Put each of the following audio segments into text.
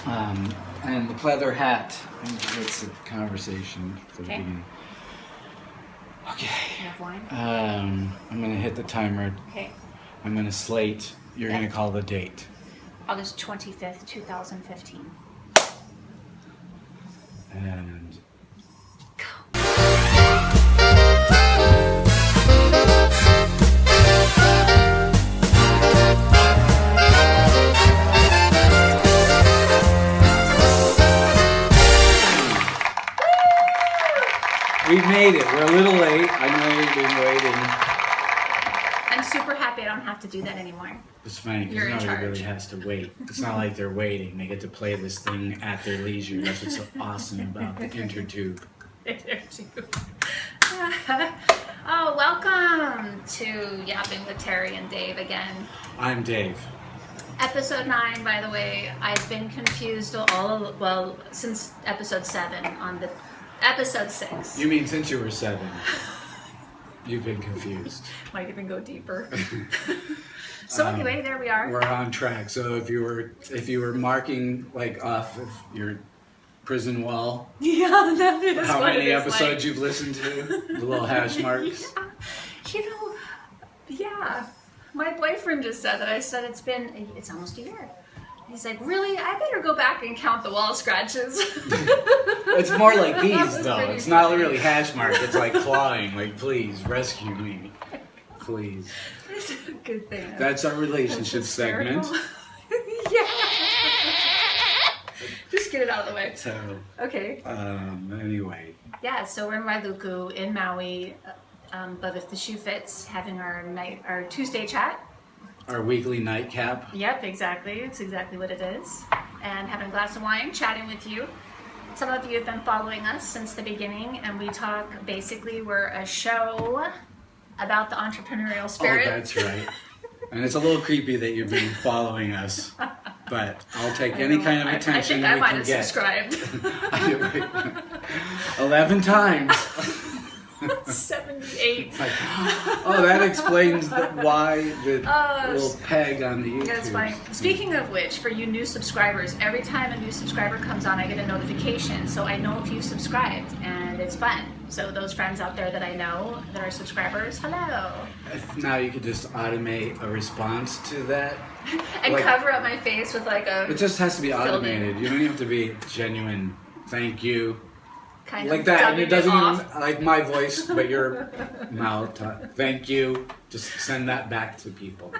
And the pleather hat. It's a conversation for the beginning. Okay. You have wine? I'm going to hit the timer. Okay. I'm going to slate. You're going to call the date. August 25th, 2015. And Go. we made it. We're a little late. I know we've been waiting. I'm super happy I don't have to do that anymore. It's funny You're in because nobody charge. really has to wait. It's not like they're waiting. They get to play this thing at their leisure. That's what's so awesome about the intertube. Oh, welcome to Yapping with Teri and Dave again. I'm Dave. Episode 9, by the way, I've been confused since episode 7 on the episode 6. You mean since you were 7? You've been confused. Might even go deeper. So anyway, there we are. We're on track. So if you were marking like off of your prison wall, Yeah, that is how what many it is episodes like. you've listened to, the little hash marks. Yeah. My boyfriend just said that. I said it's almost a year. He's like, really? I better go back and count the wall scratches. It's more like these was though. pretty It's not funny. really hash mark. It's like clawing. Like, please rescue me, please. It's a good thing. That's our relationship That's segment. hysterical. Yeah. Just get it out of the way. So, Okay. anyway, Yeah, so we're in Wailuku in Maui, but if the shoe fits, having our Tuesday chat. our weekly nightcap. Yep, exactly. It's exactly what it is. And having a glass of wine, chatting with you. Some of you have been following us since the beginning, and we talk, basically, we're a show about the entrepreneurial spirit. Oh, that's right. And it's a little creepy that you've been following us, but I'll take any kind of attention I we might can have get. subscribed. 11 times. 78. It's like, oh, that explains why the Oh, little peg on the YouTube. That's fine. Speaking of which, for you new subscribers, every time a new subscriber comes on, I get a notification, so I know if you've subscribed, and it's fun. So those friends out there that I know that are subscribers, hello. Now you could just automate a response to that. And Like- cover up my face with like a It just has to be Filled in. automated. You don't even have to be genuine. Thank you. kind Like of that. And dubbing it doesn't off. even, like my voice, but your mouth. Thank you. Just send that back to people.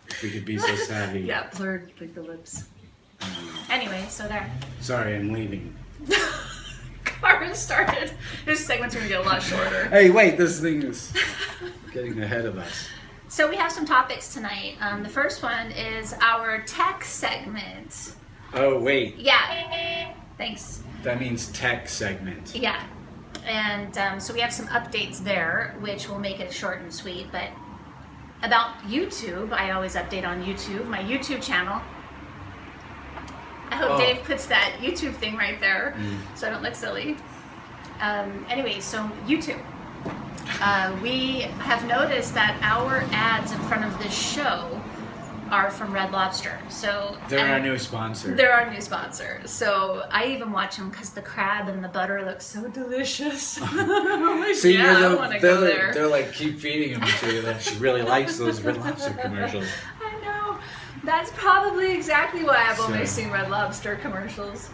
If we could be so savvy. Yeah, blurred like the lips. Anyway, so there. Sorry, I'm leaving. Car started. This segment's gonna get a lot shorter. Hey, wait, this thing is getting ahead of us. So we have some topics tonight. The first one is our tech segment. Oh, wait. Yeah. Thanks. That means tech segment. Yeah. And so we have some updates there, which will make it short and sweet. But about YouTube, I always update on YouTube, my YouTube channel. I hope Oh. Dave puts that YouTube thing right there so I don't look silly. Anyway, so YouTube. We have noticed that our ads in front of this show are from Red Lobster. So They're our and new sponsor. They're our new sponsor. So I even watch them because the crab and the butter look so delicious. I'm like, See, yeah, I want to go there. they're like, keep feeding them to you. That she really likes those Red Lobster commercials. I know. That's probably exactly why I've only So- seen Red Lobster commercials.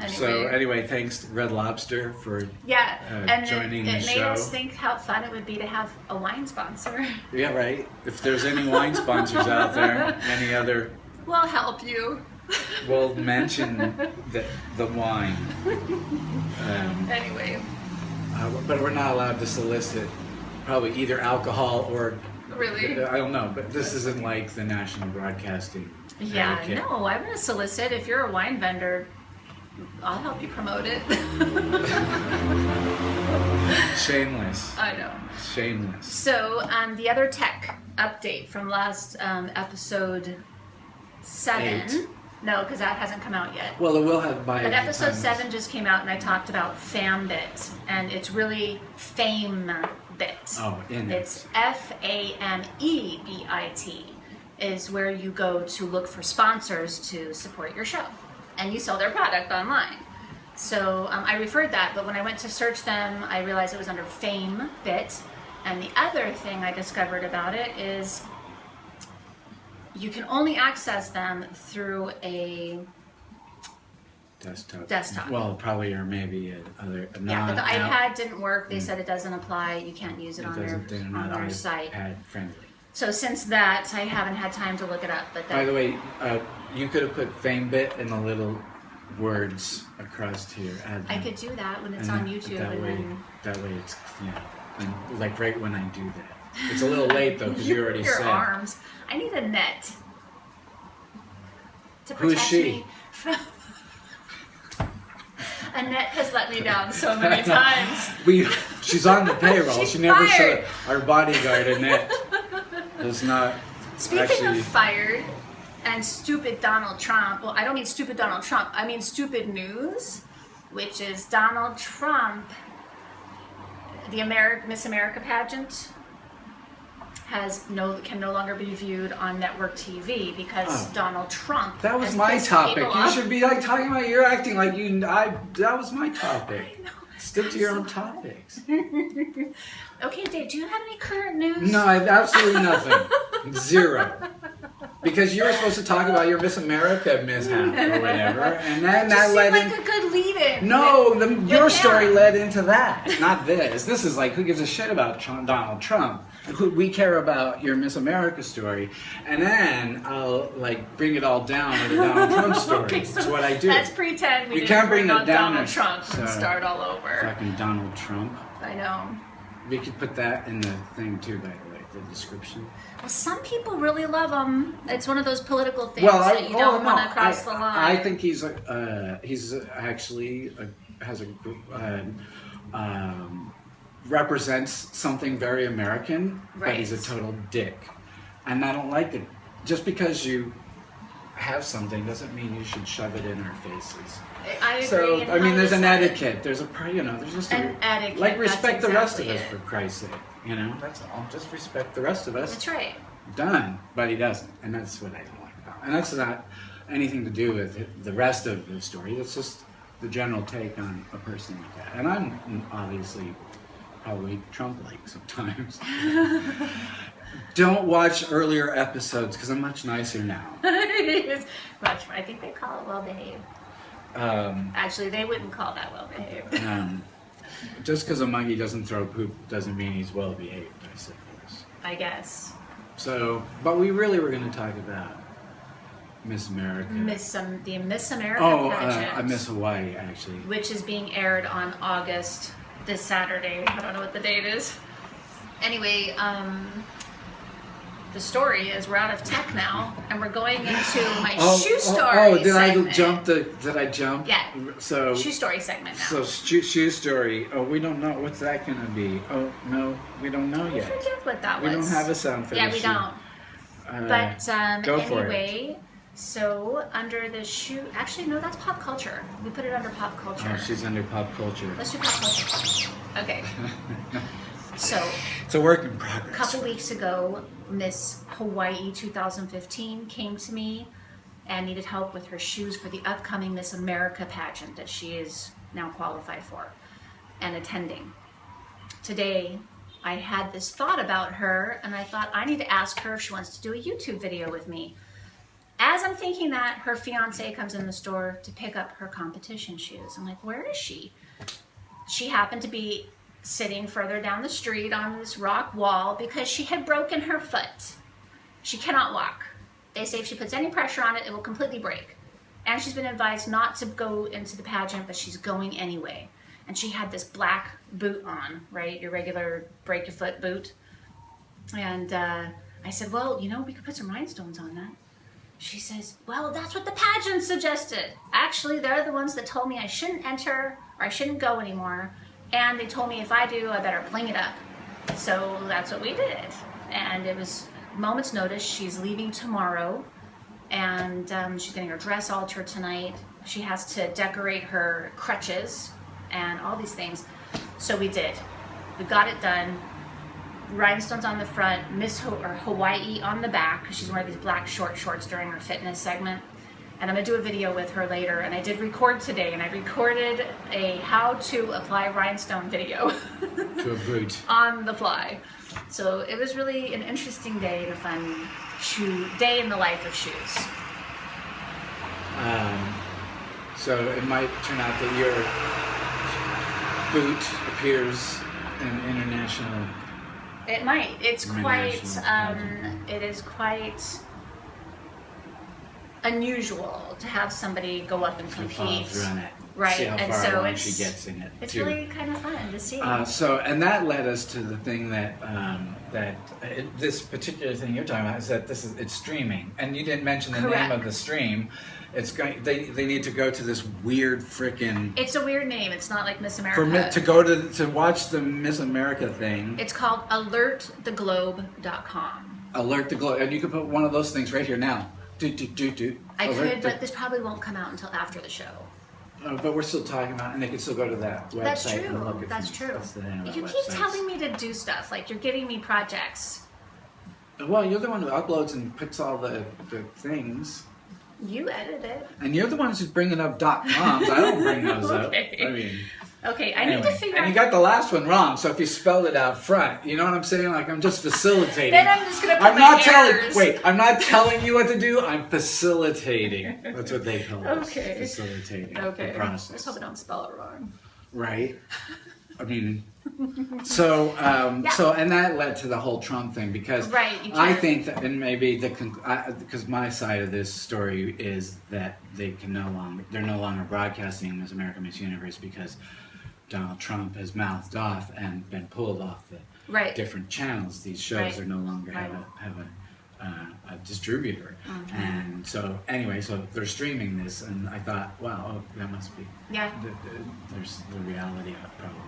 So anyway, thanks to Red Lobster for Yeah, and joining it the made show. us think how fun it would be to have a wine sponsor. Yeah, right. If there's any wine sponsors out there, any other, We'll help you. we'll mention the wine. Anyway, But we're not allowed to solicit probably either alcohol or, really. I don't know, but this isn't like the national broadcasting. Yeah, etiquette. no, I'm going to solicit. If you're a wine vendor, I'll help you promote it. Shameless. I know. Shameless. So, the other tech update from last episode 7. 8. No, because that hasn't come out yet. Well, it will have by But episode time 7 just came out, and I talked about Fambit, and it's really FameBit. Oh, in it. It's FAMEBIT is where you go to look for sponsors to support your show. and you sell their product online. So I referred that, but when I went to search them, I realized it was under Fame Bit. And the other thing I discovered about it is you can only access them through a desktop. Well, probably, or maybe other. Yeah, but the iPad didn't work. They said it doesn't apply. You can't use it on their site. iPad friendly. So since that, I haven't had time to look it up. But by the way, you could have put FameBit in the little words across to your ad. I could do that when it's on YouTube. That way it's, and like right when I do that. It's a little late though, because you already said. Your arms. I need a net to Who is protect she? me from. Annette has let me down so many times. She's on the payroll. She's she never fired. showed. Our bodyguard Annette is not. Speaking of fired and stupid Donald Trump, well, I don't mean stupid Donald Trump. I mean stupid news, which is Donald Trump, the Miss America pageant, can no longer be viewed on network TV because Donald Trump. That was my topic. You should be like talking about. You're acting like you. That was my topic. I know. Stick to your own topics. Okay, Dave. Do you have any current news? No, I have absolutely nothing. Zero. Because you were supposed to talk about your Miss America mishap or whatever, and then that led like a good lead-in. No, your story led into that, not this. This is like, who gives a shit about Donald Trump? We care about your Miss America story, and then I'll like bring it all down with a Donald Trump story. Okay, so that's what I do. Let's pretend we you didn't can't bring it on down Donald Trump and start all over. Fucking Donald Trump. I know. We could put that in the thing too, by the way, the description. Well, some people really love him. It's one of those political things that you don't want to cross the line. I think he's actually has a represents something very American, but he's a total dick, and I don't like it. Just because you have something doesn't mean you should shove it in our faces. I agree. So I mean, there's an etiquette. There's there's just an etiquette. Like respect the rest of us, it. for Christ's sake. That's all. Just respect the rest of us. That's right. Done, but he doesn't, and that's what I don't like about it. And that's not anything to do with the rest of the story. It's just the general take on a person like that. And I'm obviously probably Trump-like sometimes. Don't watch earlier episodes because I'm much nicer now. It is much. I think they call it well-behaved. Actually, they wouldn't call that well-behaved. Just because a monkey doesn't throw poop doesn't mean he's well-behaved, I suppose. I guess. So, but we really were going to talk about Miss America. The Miss America pageant. Miss Hawaii, actually. Which is being aired on August, this Saturday. I don't know what the date is. Anyway, the story is we're out of tech now, and we're going into my shoe story segment. Did I jump? Yeah. So shoe story segment now. So shoe story. Oh, we don't know. What's that going to be? Oh, no, we don't know yet. I forget what that was. We don't have a sound for this. Yeah, we don't. But go for anyway, so under the shoe... Actually, no, that's pop culture. We put it under pop culture. Oh, she's under pop culture. Let's do pop culture. Okay. So... It's a work in progress. A couple weeks ago, Miss Hawaii 2015 came to me and needed help with her shoes for the upcoming Miss America pageant that she is now qualified for and attending. Today, I had this thought about her, and I thought I need to ask her if she wants to do a YouTube video with me. As I'm thinking that, her fiance comes in the store to pick up her competition shoes. I'm like, where is she? She happened to be sitting further down the street on this rock wall because she had broken her foot. She cannot walk. They say if she puts any pressure on it, it will completely break. And she's been advised not to go into the pageant, but she's going anyway. And she had this black boot on, right? Your regular break your foot boot. And I said, well, you know, we could put some rhinestones on that. She says, well, that's what the pageant suggested. Actually, they're the ones that told me I shouldn't enter or I shouldn't go anymore. And they told me if I do, I better bling it up. So that's what we did. And it was moment's notice. She's leaving tomorrow. And she's getting her dress altered tonight. She has to decorate her crutches and all these things. So we did. We got it done. Rhinestones on the front, Miss Hawaii on the back, because she's wearing these black short shorts during her fitness segment. And I'm going to do a video with her later. And I did record today, and I recorded a how to apply rhinestone video To a boot. on the fly. So it was really an interesting day and a fun day in the life of shoes. So it might turn out that your boot appears in international. It might. It's quite. International It is quite unusual to have somebody go up and Follow compete. through on it. Right, See how and far so along it's- she gets in it. It's too. really kind of fun to see. And that led us to the thing that this particular thing you're talking about is that it's streaming, and you didn't mention the Correct. name of the stream. It's going. They need to go to this weird frickin' It's a weird name. It's not like Miss America. to go to watch the Miss America thing. It's called alerttheglobe.com. Alert the globe, and you can put one of those things right here now. Do. I Alert could, the- but this probably won't come out until after the show. But we're still talking about, and they can still go to that website That's and true. look at That's things. true. That's the name of that You keep website. telling me to do stuff. Like you're giving me projects. Well, you're the one who uploads and puts all the things. You edit it. And you're the ones who's bringing up .coms. I don't bring those Okay. up. I mean, Okay, I need anyway. to figure And out. you got the last one wrong, so if you spelled it out front, you know what I'm saying? Like, I'm just facilitating. Then I'm just gonna put I'm my not errors. I'm not telling you what to do, I'm facilitating. That's what they call it. Okay. Facilitating Okay. the I process. just hope I don't spell it wrong. Right? I mean, so and that led to the whole Trump thing because Right, you I can't- think that, and maybe because my side of this story is that they're no longer broadcasting Miss America, Miss Universe because Donald Trump has mouthed off and been pulled off the Right. different channels. These shows Right. are no longer Right. have a distributor, and so anyway, so they're streaming this, and I thought, wow, that must be Yeah. there's the reality of it probably.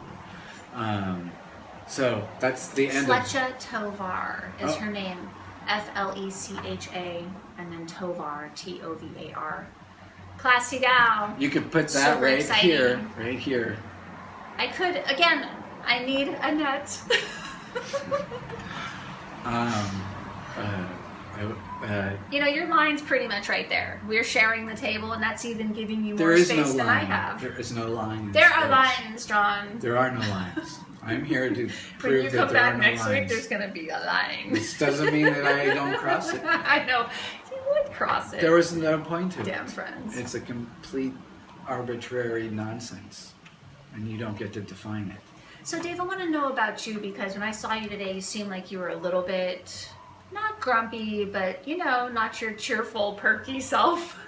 So that's the end of Fletcha Tovar is Oh. her name. Flecha, and then Tovar, Tovar. Classy gal. You could put that Super right exciting. right here. I could, again, I need a net. You know, your line's pretty much right there. We're sharing the table, and that's even giving you There more is no space than I line. have. There is no line. in There are space. lines, John. There are no lines. I'm here to When prove you that come there are back no next week, lines. there's going to be a line. This doesn't mean that I don't cross it. I know. You would cross it. There was no point to Damn it. friends. It's a complete arbitrary nonsense, and you don't get to define it. So, Dave, I want to know about you because when I saw you today, you seemed like you were a little bit, not grumpy, but, you know, not your cheerful, perky self.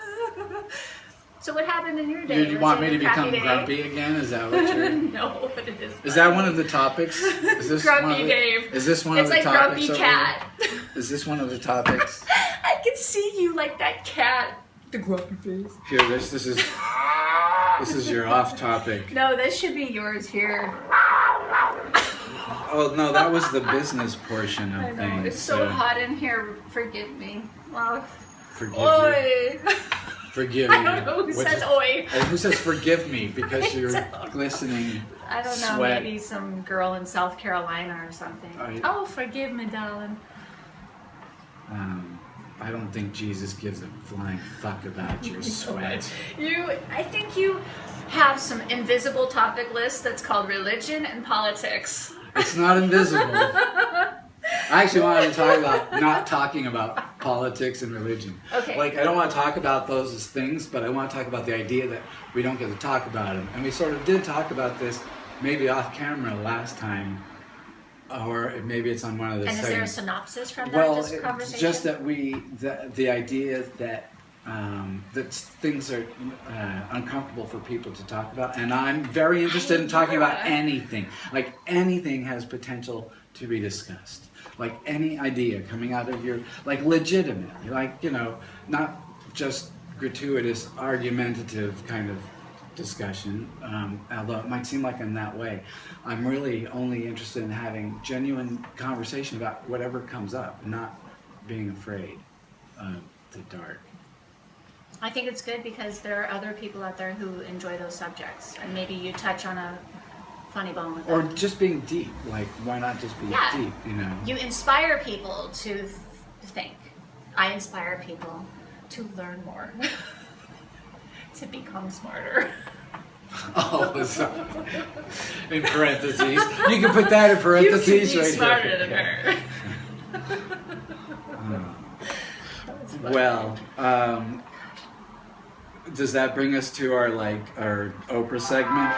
So what happened in your day? You Was want it me to a crappy become day? grumpy again? Is that what you're... No, but it is. Is that one of the topics? Is this Grumpy one of the, Dave. Is this one It's of the like topics? grumpy over cat. there? Is this one of the topics? I can see you like that cat. The grumpy face. Here, this is your off topic. No, this should be yours here. Oh no, that was the business portion I of know. things. It's so hot in here. Forgive me. Well, Forgive you. oi. Forgive I you. don't know who What says is- oi. Who says forgive me because I you're don't. glistening I don't know, sweat. maybe some girl in South Carolina or something. Oh, forgive me, darling. I don't think Jesus gives a flying fuck about your sweat. I think you have some invisible topic list that's called religion and politics. It's not invisible. I actually wanted to talk about not talking about politics and religion. Okay. Like, I don't want to talk about those as things, but I want to talk about the idea that we don't get to talk about them. And we sort of did talk about this maybe off camera last time, or maybe it's on one of the And is there a segments. synopsis from that Well, just it's conversation? just that the idea that that things are uncomfortable for people to talk about, and I'm very interested in talking about anything. Like anything has potential to be discussed. Like any idea coming out of your, like legitimately, like, you know, not just gratuitous, argumentative kind of discussion, although it might seem like I'm that way. I'm really only interested in having genuine conversation about whatever comes up, not being afraid of the dark. I think it's good because there are other people out there who enjoy those subjects, and maybe you touch on a funny bone with Or them. just being deep, like why not just be Yeah. deep, you know? You inspire people to think. I inspire people to learn more. to become smarter. Oh, so, in parentheses. You can put that in parentheses you can be right smarter here. than her. Well, does that bring us to our Oprah segment?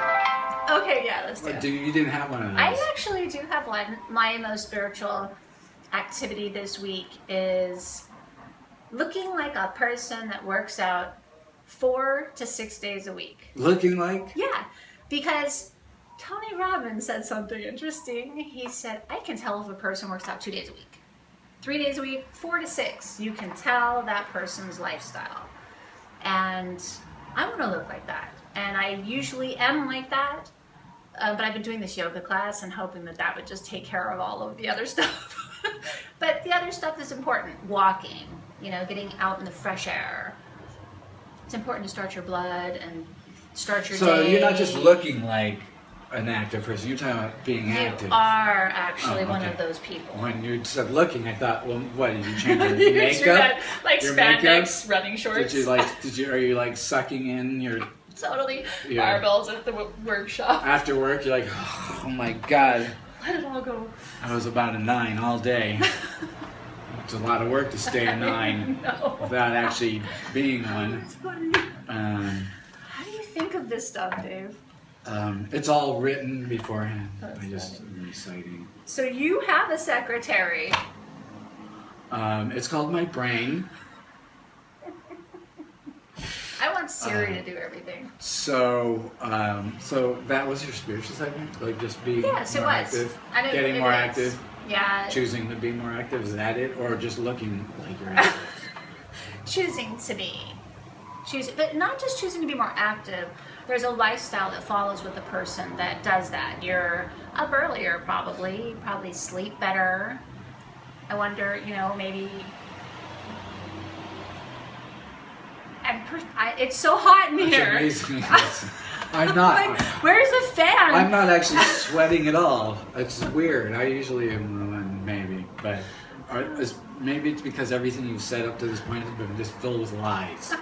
Okay, yeah, let's do it. You didn't have one of those? I actually do have one. My most spiritual activity this week is looking like a person that works out 4 to 6 days a week. Looking like? Yeah, because Tony Robbins said something interesting. He said, I can tell if a person works out 2 days a week, 3 days a week, 4 to 6. You can tell that person's lifestyle. And I want to look like that. And I usually am like that. But I've been doing this yoga class and hoping that that would just take care of all of the other stuff. But the other stuff is important. Walking, getting out in the fresh air. It's important to start your blood and start your day. So you're not just looking like an active person, you're talking about being active. You are actually one of those people. When you said looking, I thought, well, what, did you change your makeup? Like your spandex makeup? running shorts. Are you sucking in your... Totally. Barbells at the workshop. After work, you're like, oh my God. Let it all go. I was about a 9 all day. It's a lot of work to stay a 9 without actually being one. That's funny. How do you think of this stuff, Dave? It's all written beforehand. That's I just am reciting. So you have a secretary. It's called my brain. I want Siri to do everything. So that was your spiritual segment? Like just being more active? Getting more active? Yeah. Choosing to be more active? Is that it? Or just looking like you're active? Choosing to be. But not just choosing to be more active. There's a lifestyle that follows with a person that does that. You're up earlier probably. You probably sleep better. I wonder, maybe... it's so hot in here. It's amazing. I'm not. Where's the fan? I'm not actually sweating at all. It's weird. I usually am, maybe. But maybe it's because everything you've said up to this point has been just filled with lies.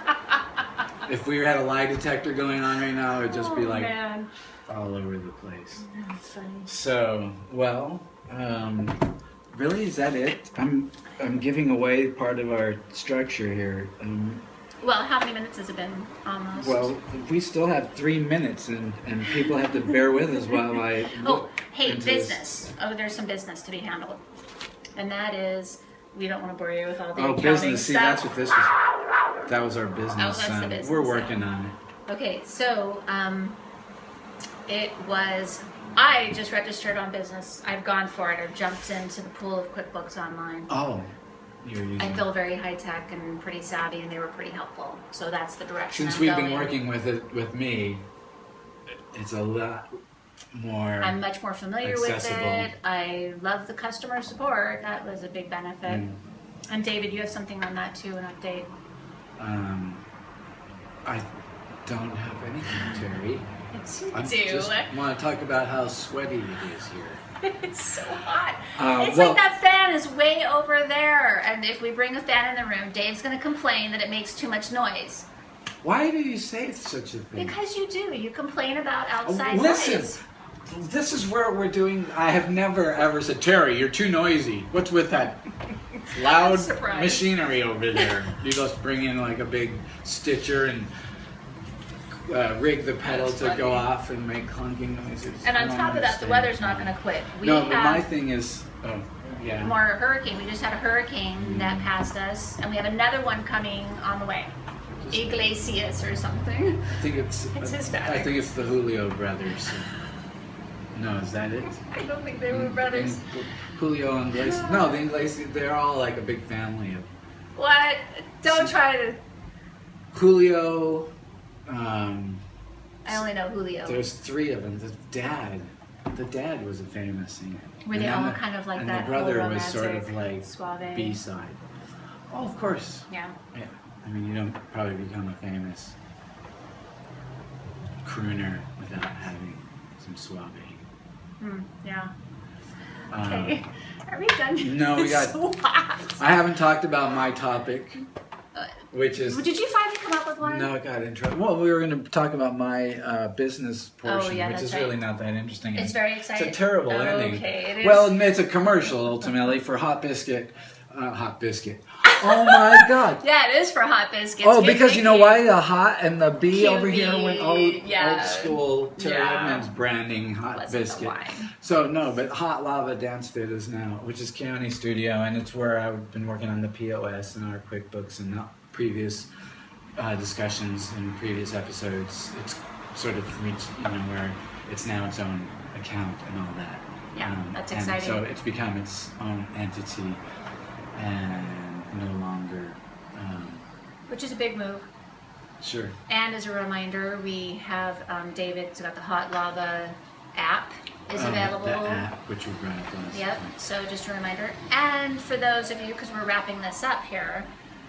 If we had a lie detector going on right now, it would just be all over the place. That's funny. So, really, is that it? I'm giving away part of our structure here. Well, how many minutes has it been, almost? Well, we still have 3 minutes, and people have to bear with us while I business. Oh, there's some business to be handled. And that is, we don't want to bore you with all the accounting business. See, stuff. that's what this was. That was our business. Oh, that's the business. We're working on it. Okay, so I just registered on business. I've gone for it. I've jumped into the pool of QuickBooks Online. Oh. I feel very high tech and pretty savvy, and they were pretty helpful. So that's the direction. Since we've been working with me, it's a lot more. I'm much more familiar accessible. with it. I love the customer support. That was a big benefit. And David, you have something on that too, an update. I don't have anything, Teri. Yes, you I do. just want to talk about how sweaty it is here. It's so hot. It's like that fan is way over there. And if we bring a fan in the room, Dave's going to complain that it makes too much noise. Why do you say such a thing? Because you do. You complain about outside Listen, noise. This is where we're doing... I have never ever said, Teri, you're too noisy. What's with that loud machinery over there? You just bring in like a big stitcher and... rig the pedal to go off and make clunking noises. And on top of that, the weather's not going to quit. But my thing is, more hurricane. We just had a hurricane that passed us, and we have another one coming on the way. Iglesias or something. I think it's Hispanic. I think it's the Julio brothers. No, is that it? I don't think they were brothers. Julio and Iglesias. No, the Iglesias, they're all like a big family. What? Don't try to... Julio... I only know Julio. There's 3 of them. The dad was a famous singer. Were they all kind of like and that? And the brother was sort of like suave. B-side. Oh, of course. Yeah. Yeah. I mean, you don't probably become a famous crooner without having some suave. Yeah. Okay. Are we done? No, we got... So hot. I haven't talked about my topic. which is... Did you finally come up with one? No, I got in trouble. Well, we were going to talk about my business portion, which that's is right. really not that interesting. It's very exciting. It's a terrible ending. Okay, it is. Well, it's a commercial, ultimately, for Hot Biscuit. Hot Biscuit. Oh, my God. Yeah, it is for Hot Biscuits. Oh, because you know why? The hot and the B QB, over here went old school Teri Yeah. Edmonds branding Hot Wasn't the Biscuit. wine. So, no, but Hot Lava Dance Fit is now, which is Keone Studio, and it's where I've been working on the POS and our QuickBooks and previous discussions in previous episodes. It's sort of reached, where it's now its own account and all that. Yeah, that's and exciting. so it's become its own entity and no longer... Which is a big move. Sure. And as a reminder, we have David's got the Hot Lava app is available. The app, which we brought up last Yep. time. So just a reminder. And for those of you, because we're wrapping this up here,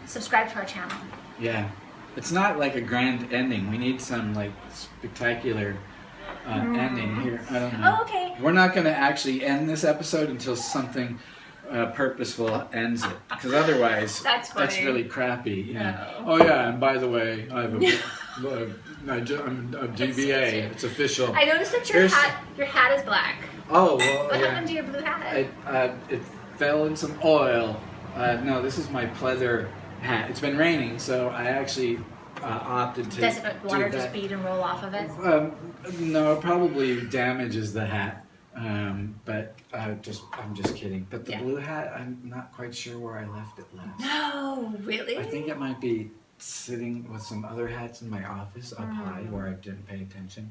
subscribe to our channel. Yeah. It's not like a grand ending. We need some like spectacular ending here. I don't know. Oh, okay. We're not going to actually end this episode until something purposeful ends it, because otherwise That's funny. really crappy. No. Oh yeah, and by the way, I have I'm a DBA. It's official. I noticed that your hat is black. Oh well. What yeah. happened to your blue hat? It fell in some oil. No, this is my pleather hat. It's been raining, so I actually opted to. Does the water do just that. bead and roll off of it? No, it probably damages the hat. But I'm just kidding. But the blue hat, I'm not quite sure where I left it last. No, really? I think it might be sitting with some other hats in my office up high where I didn't pay attention.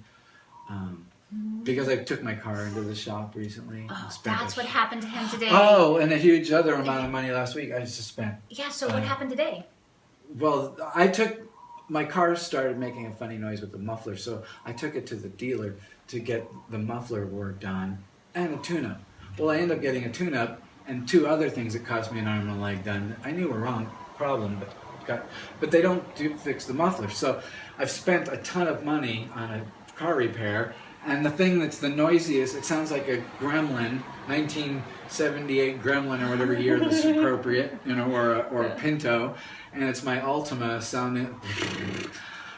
Because I took my car into the shop recently. Oh, and spent that's what happened to him today. Oh, and a huge other amount of money last week I just spent. Yeah, so what happened today? Well, my car started making a funny noise with the muffler, so I took it to the dealer to get the muffler worked on and a tune-up. Well, I ended up getting a tune-up and two other things that cost me an arm and a leg done. I knew were wrong problem, but they don't fix the muffler. So I've spent a ton of money on a car repair, and the thing that's the noisiest, it sounds like a Gremlin, 1978 Gremlin or whatever year that's appropriate, or a Pinto, and it's my Altima sounding.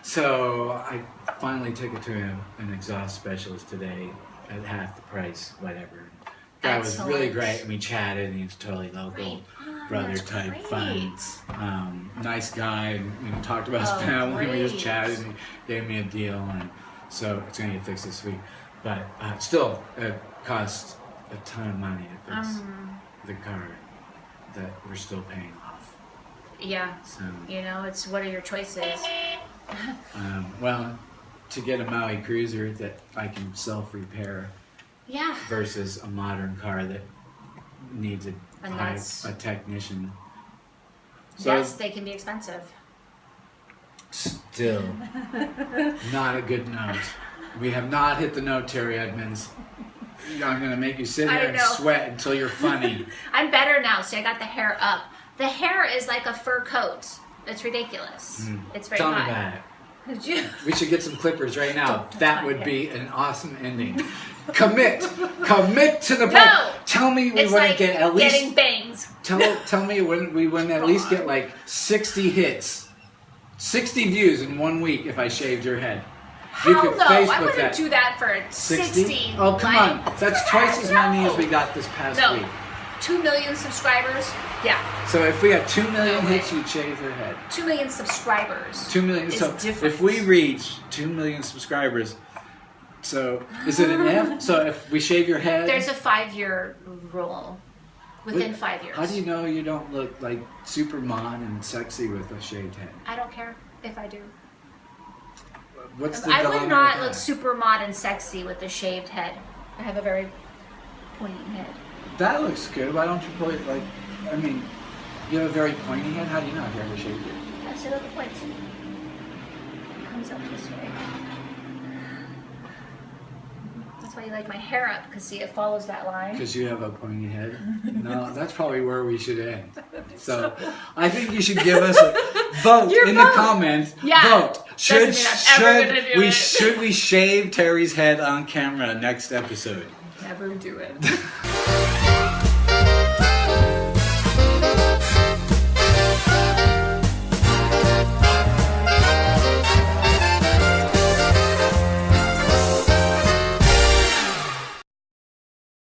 So I finally took it to an exhaust specialist today at half the price, whatever. That was really great, and we chatted, and he was totally local, brother type, fun, nice guy, and talked about his family, and we just chatted, and he gave me a deal, and so it's going to get fixed this week. But still, it cost a ton of money to fix the car that we're still paying off. Yeah, so, it's what are your choices? Well, to get a Maui Cruiser that I can self-repair versus a modern car that needs a technician. So yes, they can be expensive. Still, not a good note. We have not hit the note, Teri Edmonds. I'm going to make you sit here and sweat until you're funny. I'm better now, see, I got the hair up. The hair is like a fur coat. It's ridiculous. It's very Tell hot. me about it. We should get some clippers right now. That would be an awesome ending. Commit to the point. No! Tell me we wouldn't get at least getting bangs. Tell me when we wouldn't at least get like 60 hits, 60 views in 1 week if I shaved your head. Hell you could no, Facebook I wouldn't do that for 60. Oh come on, that's twice as many as we got this past week. 2 million subscribers. Yeah. So if we had 2 million hits, you'd shave your head. 2 million subscribers. 2 million. So different. If we reach 2 million subscribers, so is it an if? So if we shave your head, there's a 5-year rule. Within 5 years. How do you know you don't look like super mod and sexy with a shaved head? I don't care if I do. What's the I dilemma would not with look that? super mod and sexy with a shaved head. I have a very pointy head. That looks good. Why don't you put it like? I mean, you have a very pointy head. How do you know if you ever shaved it? I sit at the point. It comes up this way. That's why you like my hair up, because see, it follows that line. Because you have a pointy head. No, that's probably where we should end. So, I think you should give us a vote in the comments. Yeah. Vote. Should we shave Teri's head on camera next episode? Never do it.